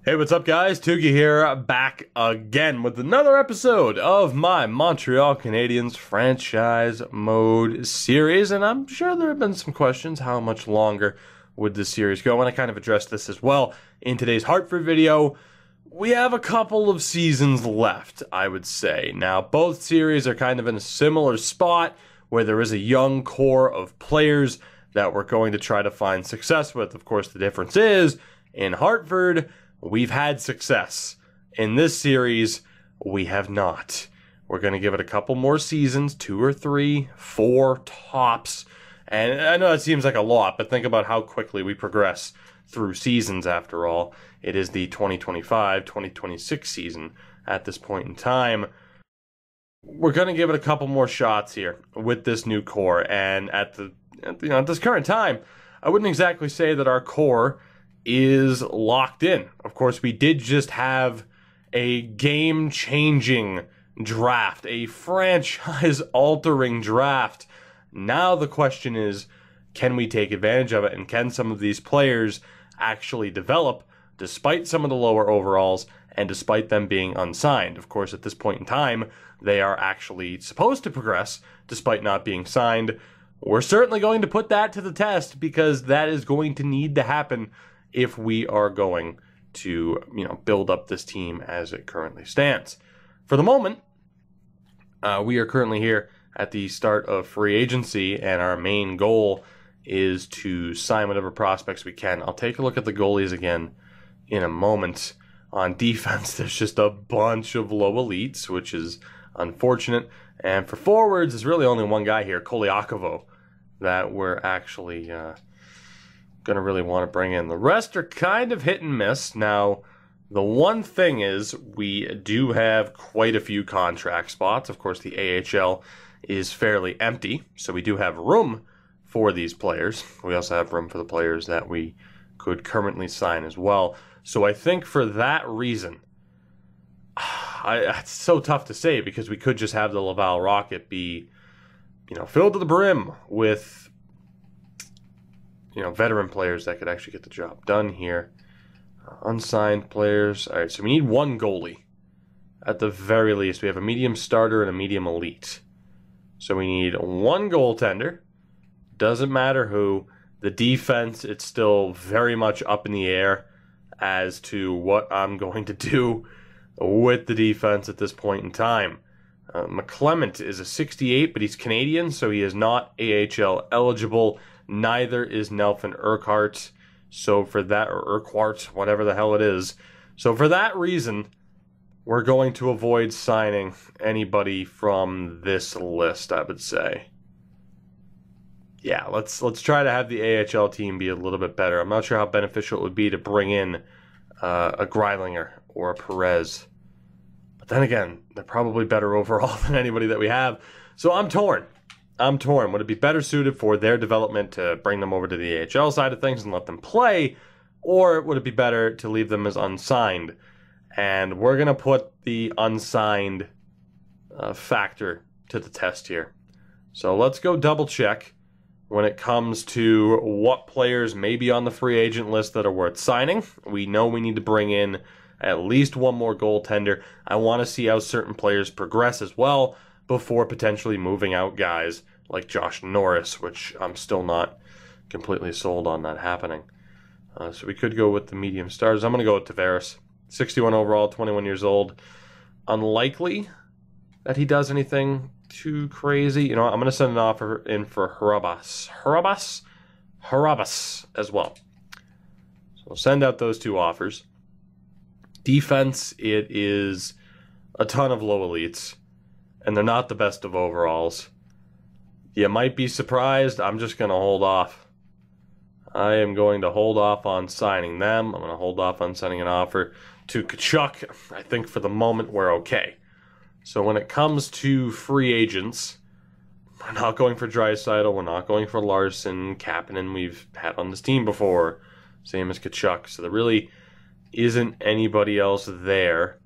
Hey, what's up, guys? Tugi here, back again with another episode of my Montreal Canadiens franchise mode series. And I'm sure there have been some questions. How much longer would this series go? And I kind of addressed this as well in today's Hartford video. We have a couple of seasons left, I would say. Now, both series are kind of in a similar spot where there is a young core of players that we're going to try to find success with. Of course, the difference is, in Hartford, we've had success. In this series, we have not. We're going to give it a couple more seasons, 2 or 3, 4 tops. And I know it seems like a lot, but think about how quickly we progress through seasons after all. It is the 2025-2026 season at this point in time. We're going to give it a couple more shots here with this new core. And at this current time, I wouldn't exactly say that our core is locked in. Of course, we did just have a game-changing draft, a franchise-altering draft. Now the question is, can we take advantage of it, and can some of these players actually develop despite some of the lower overalls and despite them being unsigned? Of course, at this point in time, they are actually supposed to progress despite not being signed. We're certainly going to put that to the test because that is going to need to happen if we are going to, build up this team as it currently stands. For the moment, we are currently here at the start of free agency, and our main goal is to sign whatever prospects we can. I'll take a look at the goalies again in a moment. On defense, there's just a bunch of low elites, which is unfortunate. And for forwards, there's really only one guy here, Koliakovo, that we're actually going to really want to bring in. The rest are kind of hit and miss. Now, the one thing is we do have quite a few contract spots. Of course, the AHL is fairly empty, so we do have room for these players. We also have room for the players that we could currently sign as well. So I think for that reason, it's so tough to say because we could just have the Laval Rocket be, filled to the brim with veteran players that could actually get the job done here. Unsigned players. All right, so we need one goalie. At the very least, we have a medium starter and a medium elite. So we need one goaltender. Doesn't matter who. The defense, it's still very much up in the air as to what I'm going to do with the defense at this point in time. McClement is a 68, but he's Canadian, so he is not AHL eligible. Neither is Nelson Urquhart. So for that, or Urquhart, whatever the hell it is. So for that reason, we're going to avoid signing anybody from this list, I would say. Yeah, let's try to have the AHL team be a little bit better. I'm not sure how beneficial it would be to bring in a Greilinger or a Perez. But then again, they're probably better overall than anybody that we have. So I'm torn. Would it be better suited for their development to bring them over to the AHL side of things and let them play? Or would it be better to leave them as unsigned? And we're going to put the unsigned factor to the test here. So let's go double check when it comes to what players may be on the free agent list that are worth signing. We know we need to bring in at least one more goaltender. I want to see how certain players progress as well before potentially moving out guys like Josh Norris, which I'm still not completely sold on that happening. So we could go with the medium stars. I'm going to go with Tavares. 61 overall, 21 years old. Unlikely that he does anything too crazy. I'm going to send an offer in for Harabas as well. So we'll send out those two offers. Defense, it is a ton of low elites, and they're not the best of overalls. You might be surprised. I'm just going to hold off. I am going to hold off on signing them. I'm going to hold off on sending an offer to Tkachuk. I think for the moment we're okay. So when it comes to free agents, we're not going for Draisaitl. We're not going for Larson, Kapanen. We've had on this team before. Same as Tkachuk. So there really isn't anybody else there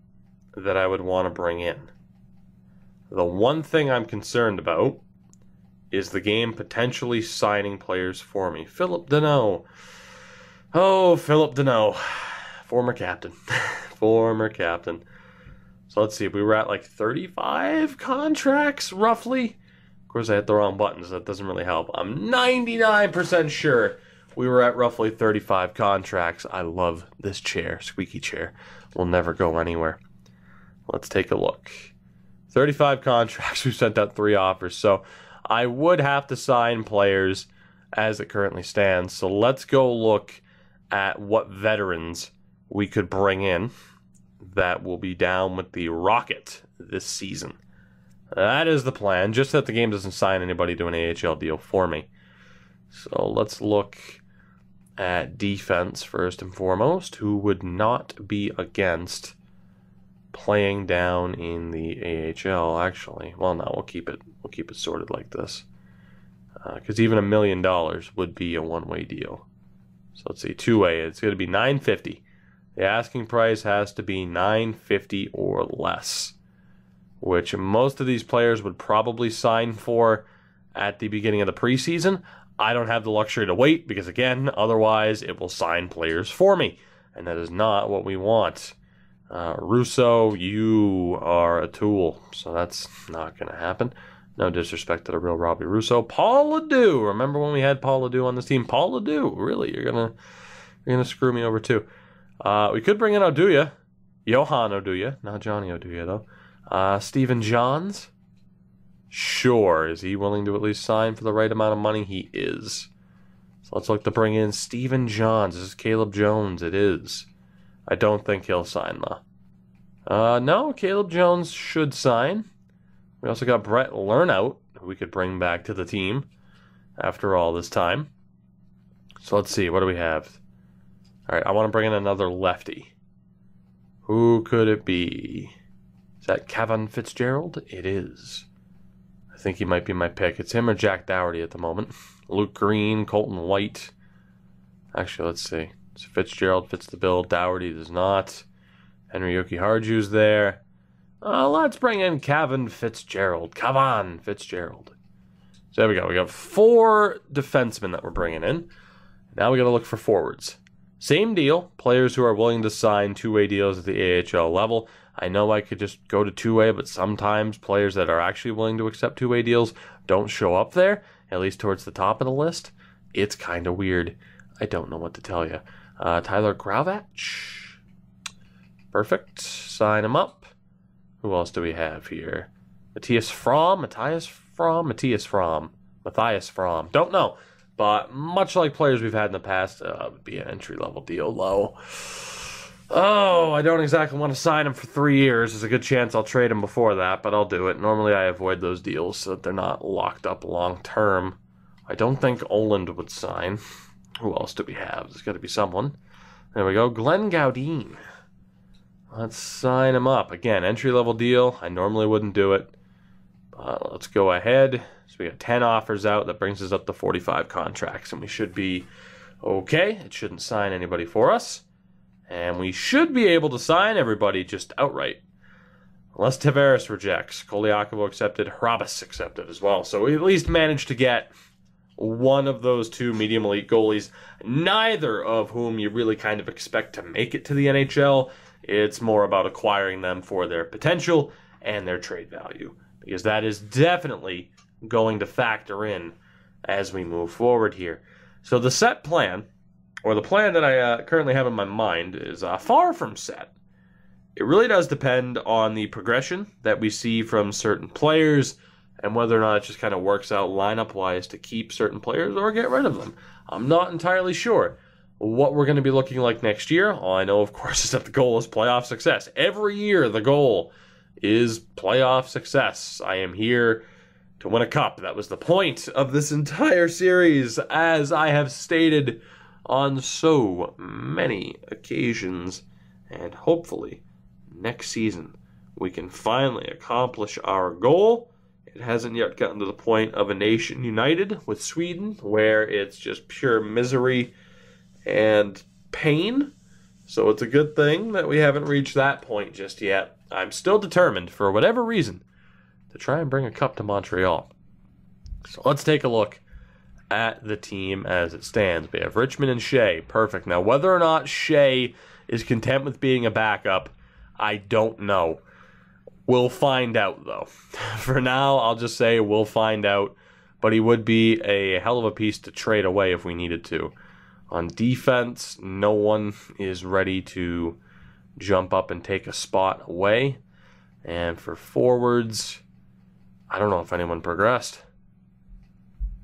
that I would want to bring in. The one thing I'm concerned about is the game potentially signing players for me. Philip Deneau. Oh, Philip Deneau. former captain. Former captain. So let's see. We were at like 35 contracts, roughly. Of course, I hit the wrong buttons. That doesn't really help. I'm 99% sure we were at roughly 35 contracts. I love this chair. Squeaky chair. Will never go anywhere. Let's take a look. 35 contracts. We've sent out 3 offers. So I would have to sign players as it currently stands. So let's go look at what veterans we could bring in that will be down with the Rocket this season. That is the plan, just that the game doesn't sign anybody to an AHL deal for me. So let's look at defense first and foremost. Who would not be against playing down in the AHL, actually? Well, no, we'll keep it sorted like this. Because even $1 million would be a one-way deal. So let's see, two-way, it's going to be $950. The asking price has to be $950 or less, which most of these players would probably sign for at the beginning of the preseason. I don't have the luxury to wait because, again, otherwise it will sign players for me, and that is not what we want. Russo, you are a tool, so that's not going to happen. No disrespect to the real Robbie Russo. Paul Ledoux. Remember when we had Paul Ledoux on this team? Paul Ledoux. Really, you're gonna screw me over too. We could bring in Oduya. Johan Oduya. Not Johnny Oduya, though. Steven Johns. Sure. Is he willing to at least sign for the right amount of money? He is. So let's look to bring in Steven Johns. This is Caleb Jones. It is. I don't think he'll sign, though. No, Caleb Jones should sign. We also got Brett Lernout, who we could bring back to the team after all this time. So let's see. What do we have? All right, I want to bring in another lefty. Who could it be? Is that Kevin Fitzgerald? It is. I think he might be my pick. It's him or Jack Dougherty at the moment. Luke Green, Colton White. Actually, let's see. So Fitzgerald fits the bill. Dougherty does not. Henry Yoki Harju's there. Let's bring in Kevin Fitzgerald. Kevin Fitzgerald. So there we go. We got 4 defensemen that we're bringing in. Now we got to look for forwards. Same deal. Players who are willing to sign two-way deals at the AHL level. I know I could just go to two-way, but sometimes players that are actually willing to accept two-way deals don't show up there, at least towards the top of the list. It's kind of weird. I don't know what to tell you. Tyler Gravach. Perfect. Sign him up. Who else do we have here? Matthias Fromm. Don't know. But much like players we've had in the past, it would be an entry-level deal, though. Oh, I don't exactly want to sign him for 3 years. There's a good chance I'll trade him before that, but I'll do it. Normally I avoid those deals so that they're not locked up long-term. I don't think Oland would sign. Who else do we have? There's got to be someone. There we go. Glenn Gaudin. Let's sign him up. Again, entry-level deal. I normally wouldn't do it. But let's go ahead. So we got 10 offers out. That brings us up to 45 contracts. And we should be okay. It shouldn't sign anybody for us. And we should be able to sign everybody just outright. Unless Tavares rejects. Koliakovo accepted. Hrabis accepted as well. So we at least managed to get one of those 2 medium elite goalies. Neither of whom you really kind of expect to make it to the NHL. It's more about acquiring them for their potential and their trade value. Because that is definitely going to factor in as we move forward here. So the set plan, or the plan that I currently have in my mind, is far from set. It really does depend on the progression that we see from certain players and whether or not it just kind of works out lineup-wise to keep certain players or get rid of them. I'm not entirely sure what we're going to be looking like next year. All I know, of course, is that the goal is playoff success. Every year, the goal is playoff success. I am here to win a cup. That was the point of this entire series, as I have stated on so many occasions. And hopefully, next season, we can finally accomplish our goal. It hasn't yet gotten to the point of a nation united with Sweden, where it's just pure misery and pain. So it's a good thing that we haven't reached that point just yet. I'm still determined, for whatever reason, to try and bring a cup to Montreal. So let's take a look at the team as it stands. We have Richmond and Shea. Perfect. Now, whether or not Shea is content with being a backup, I don't know. We'll find out, though. For now, I'll just say we'll find out. But he would be a hell of a piece to trade away if we needed to. On defense, no one is ready to jump up and take a spot away. And for forwards, I don't know if anyone progressed.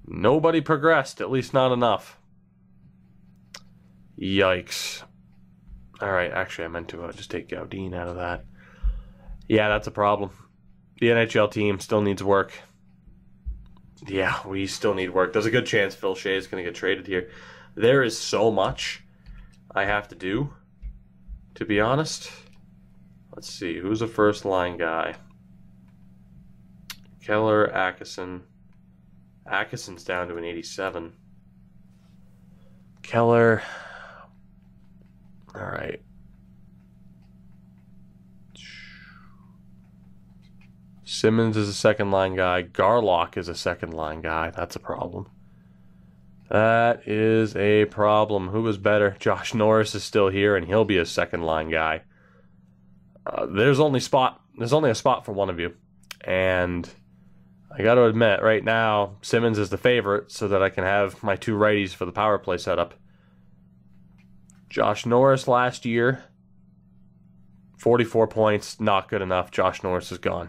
Nobody progressed, at least not enough. Yikes. All right, actually, I meant to just take Gaudin out of that. Yeah, that's a problem. The NHL team still needs work. Yeah, we still need work. There's a good chance Phil Shea is going to get traded here. There is so much I have to do, to be honest. Let's see, who's the first line guy? Keller, Atkinson. Atkinson's down to an 87. Keller. All right. Simmons is a second line guy. Garlock is a second line guy. That's a problem. That is a problem. Who is better? Josh Norris is still here, and he'll be a second line guy. There's only a spot for one of you, and I got to admit, right now Simmons is the favorite, so that I can have my two righties for the power play setup. Josh Norris last year, 44 points, not good enough. Josh Norris is gone.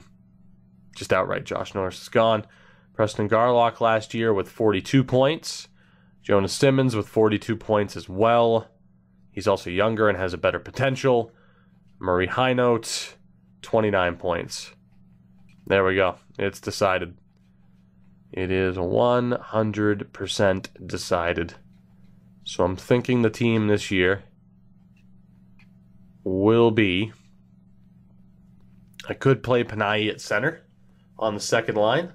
Just outright, Josh Norris is gone. Preston Garlock last year with 42 points. Jonas Simmons with 42 points as well. He's also younger and has a better potential. Murray Highnote, 29 points. There we go. It's decided. It is 100% decided. So I'm thinking the team this year will be... I could play Panayi at center on the second line,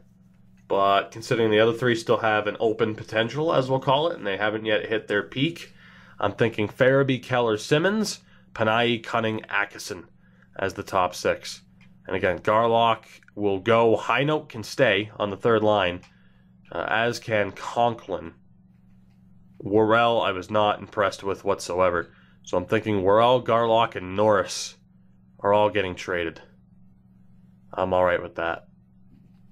but considering the other three still have an open potential, as we'll call it, and they haven't yet hit their peak, I'm thinking Farabee, Keller, Simmons, Panayi, Cunning, Atkinson as the top six. And again, Garlock will go. Highnote can stay on the third line, as can Conklin. Worrell, I was not impressed with whatsoever. So I'm thinking Worrell, Garlock, and Norris are all getting traded. I'm all right with that.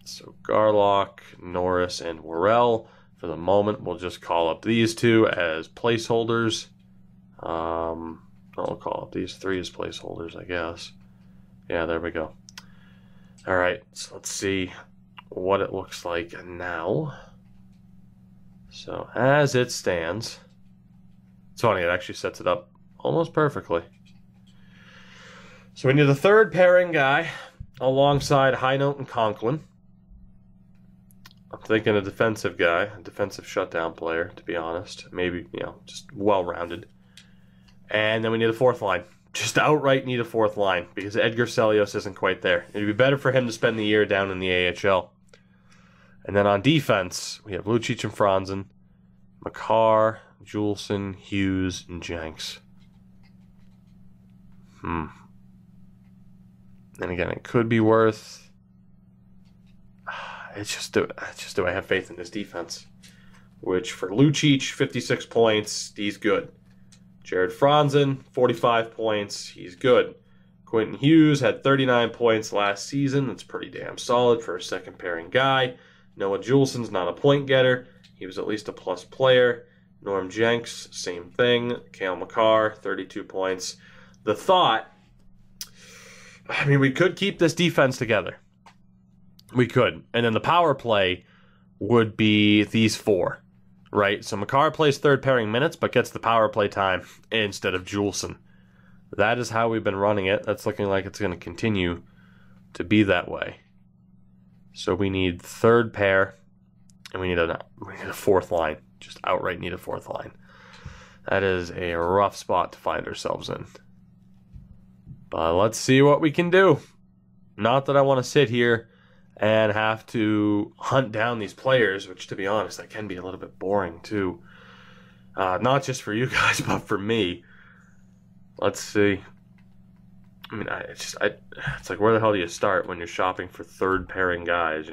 So Garlock, Norris, and Worrell. For the moment, we'll just call up these two as placeholders. I'll call up these three as placeholders, I guess. Yeah, there we go. All right, so let's see what it looks like now. So as it stands, it's funny, it actually sets it up almost perfectly. So we need a third pairing guy alongside Highnote and Conklin. I'm thinking a defensive guy, a defensive shutdown player, to be honest. Maybe, just well-rounded. And then we need a fourth line. Just outright need a fourth line because Edgar Selios isn't quite there. It'd be better for him to spend the year down in the AHL. And then on defense, we have Lucic and Franzen, Makar, Juleson, Hughes, and Jenks. And again, it could be worth... It's just do I have faith in this defense? Which for Lucic, 56 points, he's good. Jared Franzen, 45 points, he's good. Quentin Hughes had 39 points last season. That's pretty damn solid for a second pairing guy. Noah Juleson's not a point getter. He was at least a plus player. Norm Jenks, same thing. Cale Makar, 32 points. The thought, we could keep this defense together. We could. And then the power play would be these four, right? So Makar plays third pairing minutes, but gets the power play time instead of Juleson. That is how we've been running it. That's looking like it's going to continue to be that way. So we need third pair, and we need a fourth line. Just outright need a fourth line. That is a rough spot to find ourselves in. But let's see what we can do. Not that I want to sit here and have to hunt down these players, which, to be honest, that can be a little bit boring, too. Not just for you guys, but for me. Let's see. It's like, where the hell do you start when you're shopping for third pairing guys,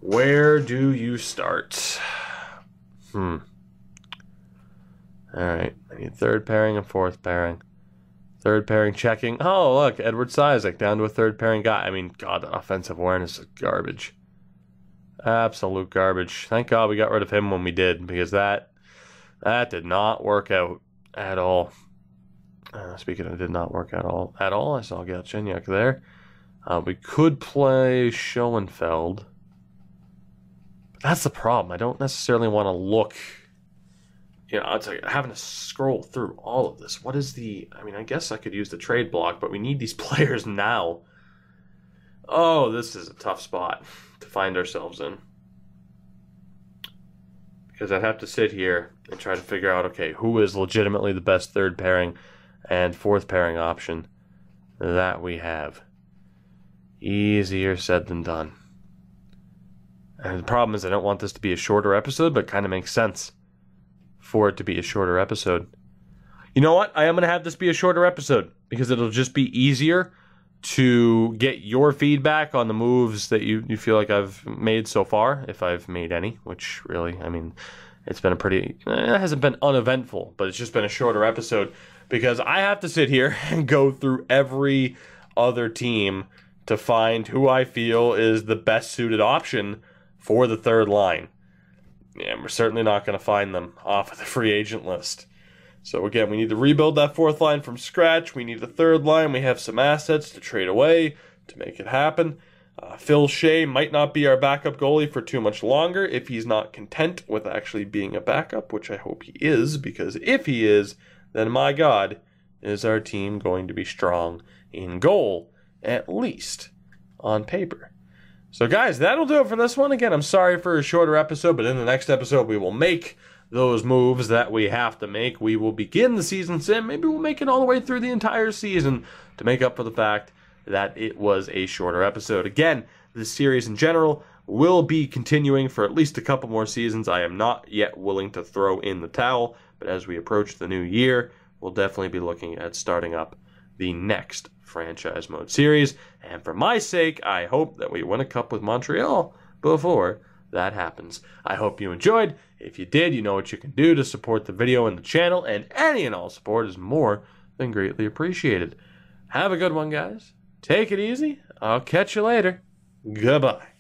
Where do you start? All right. I need third pairing and fourth pairing. Third pairing checking. Oh, look. Edward Sizek down to a third pairing guy. I mean, God, the offensive awareness is garbage. Absolute garbage. Thank God we got rid of him when we did, because that did not work out at all. Speaking of did not work out at all, I saw Galchenyuk there. We could play Schoenfeld. That's the problem. I don't necessarily want to look. You know, it's like having to scroll through all of this. What is the... I mean, I guess I could use the trade block, but we need these players now. Oh, this is a tough spot to find ourselves in. Because I'd have to sit here and try to figure out, okay, who is legitimately the best third pairing and fourth pairing option that we have. Easier said than done. And the problem is I don't want this to be a shorter episode, but it kind of makes sense for it to be a shorter episode. You know what? I am going to have this be a shorter episode because it'll just be easier to get your feedback on the moves that you feel like I've made so far, if I've made any, which really, I mean, it's been it hasn't been uneventful, but it's just been a shorter episode because I have to sit here and go through every other team to find who I feel is the best suited option for the third line. And we're certainly not going to find them off of the free agent list. So again, we need to rebuild that fourth line from scratch. We need a third line. We have some assets to trade away to make it happen. Phil Shea might not be our backup goalie for too much longer if he's not content with actually being a backup, which I hope he is, because if he is, then my God, is our team going to be strong in goal, at least on paper. So guys, that'll do it for this one. Again, I'm sorry for a shorter episode, but in the next episode we will make those moves that we have to make. We will begin the season sim. Maybe we'll make it all the way through the entire season to make up for the fact that it was a shorter episode. Again, this series in general will be continuing for at least a couple more seasons. I am not yet willing to throw in the towel, but as we approach the new year, we'll definitely be looking at starting up the next franchise mode series. And for my sake, I hope that we win a cup with Montreal before that happens. I hope you enjoyed. If you did, you know what you can do to support the video and the channel, and any and all support is more than greatly appreciated. Have a good one, guys. Take it easy. I'll catch you later. Goodbye.